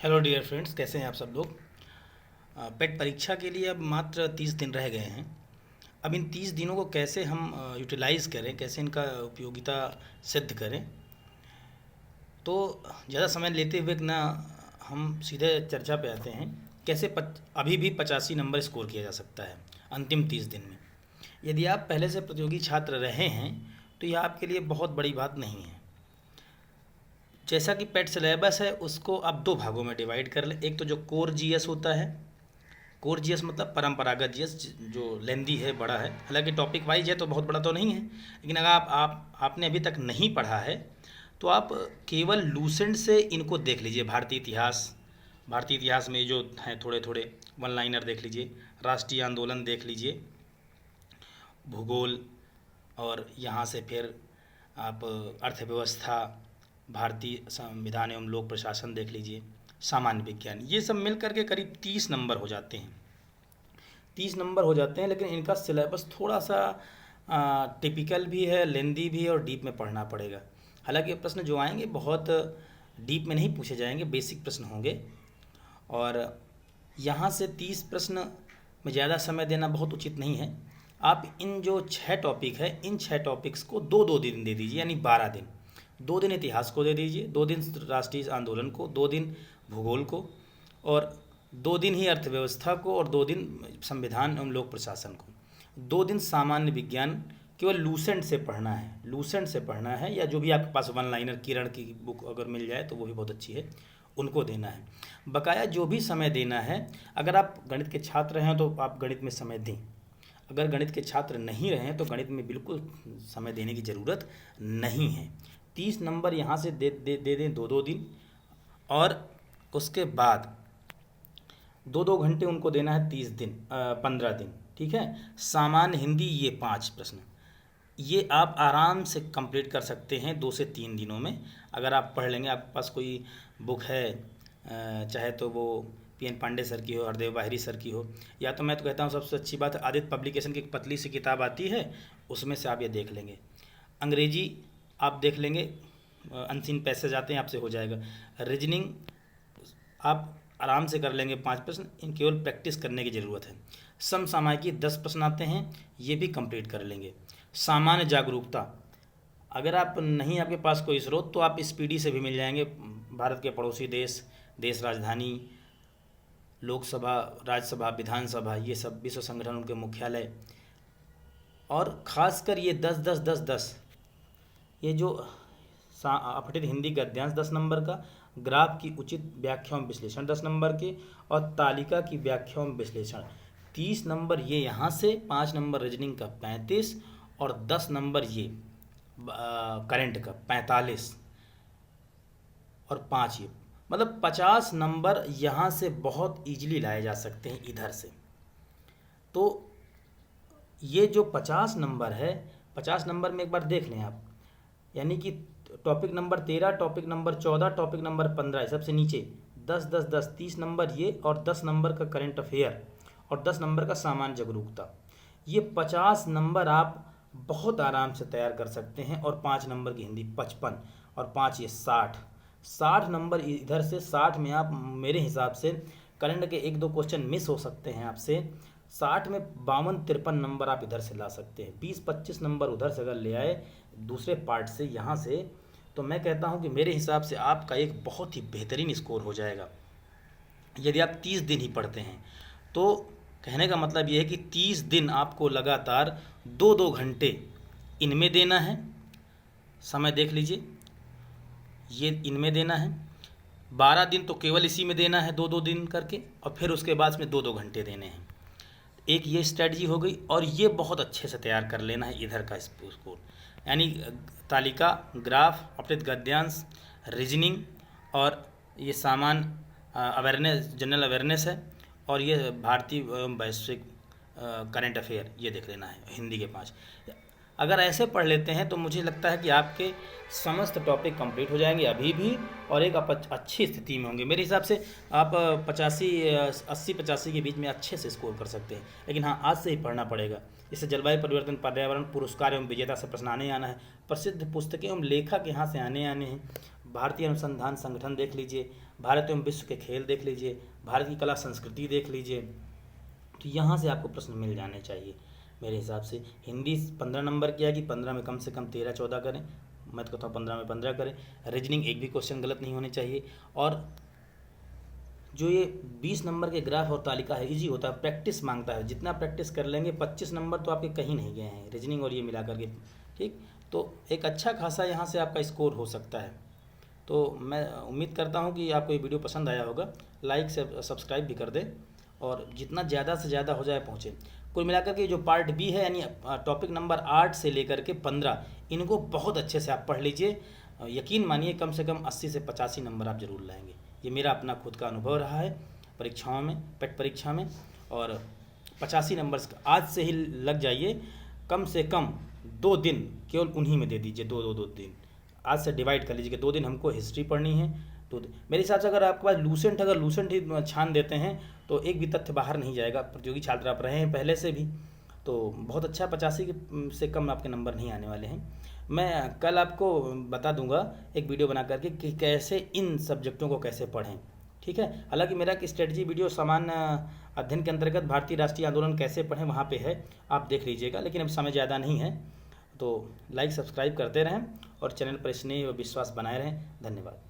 Hello dear friends, कैसे हैं आप सब लोग। पेट परीक्षा के लिए अब मात्र 30 दिन रह गए हैं। अब इन 30 दिनों को कैसे हम यूटिलाइज़ करें, कैसे इनका उपयोगिता सिद्ध करें। तो ज़्यादा समय लेते हुए ना हम सीधे चर्चा पे आते हैं। कैसे अभी भी 85 नंबर स्कोर किया जा सकता है अंतिम 30 दिन में। यदि आप पहले से प्रतियोगी छात्र रहे हैं तो यह आपके लिए बहुत बड़ी बात नहीं है। जैसा कि पेट सिलेबस है उसको आप दो भागों में डिवाइड कर लें। एक तो जो कोर जीएस होता है, कोर जीएस मतलब परंपरागत जीएस, जो लेंदी है, बड़ा है। हालांकि टॉपिक वाइज है तो बहुत बड़ा तो नहीं है, लेकिन अगर आपने अभी तक नहीं पढ़ा है तो आप केवल लूसेंट से इनको देख लीजिए। भारतीय इतिहास में जो हैं थोड़े थोड़े वन लाइनर देख लीजिए, राष्ट्रीय आंदोलन देख लीजिए, भूगोल, और यहाँ से फिर आप अर्थव्यवस्था, भारतीय संविधान एवं लोक प्रशासन देख लीजिए, सामान्य विज्ञान, ये सब मिल करके करीब 30 नंबर हो जाते हैं। 30 नंबर हो जाते हैं, लेकिन इनका सिलेबस थोड़ा सा टिपिकल भी है, लेंदी भी है और डीप में पढ़ना पड़ेगा। हालांकि प्रश्न जो आएंगे बहुत डीप में नहीं पूछे जाएंगे, बेसिक प्रश्न होंगे। और यहाँ से 30 प्रश्न में ज़्यादा समय देना बहुत उचित नहीं है। आप इन जो 6 टॉपिक है, इन 6 टॉपिक्स को दो दो दिन दे दीजिए, यानी 12 दिन। 2 दिन इतिहास को दे दीजिए, 2 दिन राष्ट्रीय आंदोलन को, 2 दिन भूगोल को, और 2 दिन ही अर्थव्यवस्था को, और 2 दिन संविधान एवं लोक प्रशासन को। 2 दिन सामान्य विज्ञान केवल लूसेंट से पढ़ना है, लूसेंट से पढ़ना है, या जो भी आपके पास वन लाइनर किरण की बुक अगर मिल जाए तो वो भी बहुत अच्छी है, उनको देना है। बकाया जो भी समय देना है, अगर आप गणित के छात्र हैं तो आप गणित में समय दें। अगर गणित के छात्र नहीं रहे तो गणित में बिल्कुल समय देने की ज़रूरत नहीं है। 30 नंबर यहाँ से दे दें 2-2 दिन, और उसके बाद 2-2 घंटे उनको देना है 15 दिन, ठीक है। सामान्य हिंदी ये 5 प्रश्न, ये आप आराम से कंप्लीट कर सकते हैं 2 से 3 दिनों में, अगर आप पढ़ लेंगे। आपके पास कोई बुक है, चाहे तो वो पीएन पांडे सर की हो, हरदेव बाहरी सर की हो, या तो मैं तो कहता हूँ सबसे अच्छी बात है आदित्य पब्लिकेशन की एक पतली सी किताब आती है, उसमें से आप ये देख लेंगे। अंग्रेजी आप देख लेंगे, अनसीन पैसेज आते हैं, आपसे हो जाएगा। रीजनिंग आप आराम से कर लेंगे 5 प्रश्न, इन केवल प्रैक्टिस करने की ज़रूरत है। समसामयिकी 10 प्रश्न आते हैं, ये भी कंप्लीट कर लेंगे। सामान्य जागरूकता, अगर आप नहीं, आपके पास कोई स्रोत, तो आप स्पीडी से भी मिल जाएंगे। भारत के पड़ोसी देश, देश राजधानी, लोकसभा, राज्यसभा, विधानसभा, ये सब विश्व संगठन, उनके मुख्यालय, और ख़ासकर ये 10-10-10-10, ये जो अपठित हिंदी गद्यांश 10 नंबर का, ग्राफ की उचित व्याख्या एवं विश्लेषण 10 नंबर के, और तालिका की व्याख्या एवं विश्लेषण 30 नंबर ये यहाँ से, 5 नंबर रीजनिंग का 35, और 10 नंबर ये करंट का 45, और 5 ये, मतलब 50 नंबर यहाँ से बहुत इजीली लाए जा सकते हैं इधर से। तो ये जो 50 नंबर है, 50 नंबर में एक बार देख लें आप, यानी कि topic number 13, topic number 14, topic number 15, सबसे नीचे 10-10-10, 30 नंबर ये, और 10 नंबर का करंट अफेयर, और 10 नंबर का सामान्य जागरूकता। ये 50 नंबर आप बहुत आराम से तैयार कर सकते हैं। और 5 नंबर की हिंदी 55, और 5 ये 60 नंबर इधर से। 60 में आप, मेरे हिसाब से करंट के 1-2 क्वेश्चन मिस हो सकते हैं आपसे, 60 में 52-53 नंबर आप इधर से ला सकते हैं। 20-25 नंबर उधर से अगर ले आए दूसरे पार्ट से, यहाँ से, तो मैं कहता हूँ कि मेरे हिसाब से आपका एक बहुत ही बेहतरीन स्कोर हो जाएगा यदि आप 30 दिन ही पढ़ते हैं। तो कहने का मतलब ये है कि 30 दिन आपको लगातार 2-2 घंटे इनमें देना है। समय देख लीजिए, ये इनमें देना है। 12 दिन तो केवल इसी में देना है, 2-2 दिन करके, और फिर उसके बाद में 2-2 घंटे देने हैं। एक ये स्ट्रेटजी हो गई, और ये बहुत अच्छे से तैयार कर लेना है इधर का स्कोर, यानी तालिका, ग्राफ, अपठित गद्यांश, रीजनिंग, और ये सामान्य अवेयरनेस, जनरल अवेयरनेस है, और ये भारतीय वैश्विक करंट अफेयर, ये देख लेना है हिंदी के 5। अगर ऐसे पढ़ लेते हैं तो मुझे लगता है कि आपके समस्त टॉपिक कंप्लीट हो जाएंगे अभी भी, और एक आप अच्छी स्थिति में होंगे। मेरे हिसाब से आप 80-85 के बीच में अच्छे से स्कोर कर सकते हैं। लेकिन हाँ, आज से ही पढ़ना पड़ेगा। इससे जलवायु परिवर्तन, पर्यावरण, पुरस्कार एवं विजेता से प्रश्न आने आना है। प्रसिद्ध पुस्तकें एवं लेखक यहाँ से आने हैं। भारतीय अनुसंधान संगठन देख लीजिए, भारत एवं विश्व के खेल देख लीजिए, भारत की कला संस्कृति देख लीजिए। तो यहाँ से आपको प्रश्न मिल जाने चाहिए मेरे हिसाब से। हिंदी 15 नंबर की आएगी, 15 में कम से कम 13-14 करें। मैं तो कहता हूँ 15 में 15 करें। रीजनिंग एक भी क्वेश्चन गलत नहीं होने चाहिए। और जो ये 20 नंबर के ग्राफ और तालिका है, इजी होता है, प्रैक्टिस मांगता है। जितना प्रैक्टिस कर लेंगे 25 नंबर तो आपके कहीं नहीं गए हैं रीजनिंग और ये मिला करके, ठीक। तो एक अच्छा खासा यहाँ से आपका स्कोर हो सकता है। तो मैं उम्मीद करता हूँ कि आपको ये वीडियो पसंद आया होगा। लाइक से सब्सक्राइब भी कर दें और जितना ज़्यादा से ज़्यादा हो जाए पहुँचे। कुल मिलाकर के जो पार्ट बी है, यानी टॉपिक नंबर 8 से लेकर के 15, इनको बहुत अच्छे से आप पढ़ लीजिए। यकीन मानिए कम से कम 80 से 85 नंबर आप जरूर लाएंगे। ये मेरा अपना खुद का अनुभव रहा है परीक्षाओं में, पेट परीक्षा में। और 85 नंबर आज से ही लग जाइए। कम से कम 2 दिन केवल उन्हीं में दे दीजिए, 2 दिन आज से डिवाइड कर लीजिए कि 2 दिन हमको हिस्ट्री पढ़नी है। तो मेरे हिसाब से अगर आपके पास लूसेंट ही छान देते हैं तो एक भी तथ्य बाहर नहीं जाएगा। प्रतियोगी छात्र आप रहे हैं पहले से भी, तो बहुत अच्छा 85 से कम आपके नंबर नहीं आने वाले हैं। मैं कल आपको बता दूंगा एक वीडियो बना करके कि कैसे इन सब्जेक्टों को कैसे पढ़ें, ठीक है। हालांकि मेरा एक स्ट्रेटजी वीडियो सामान्य अध्ययन के अंतर्गत भारतीय राष्ट्रीय आंदोलन कैसे पढ़ें वहाँ पे है, आप देख लीजिएगा। लेकिन अब समय ज़्यादा नहीं है, तो लाइक सब्सक्राइब करते रहें और चैनल पर स्नेह व विश्वास बनाए रहें। धन्यवाद।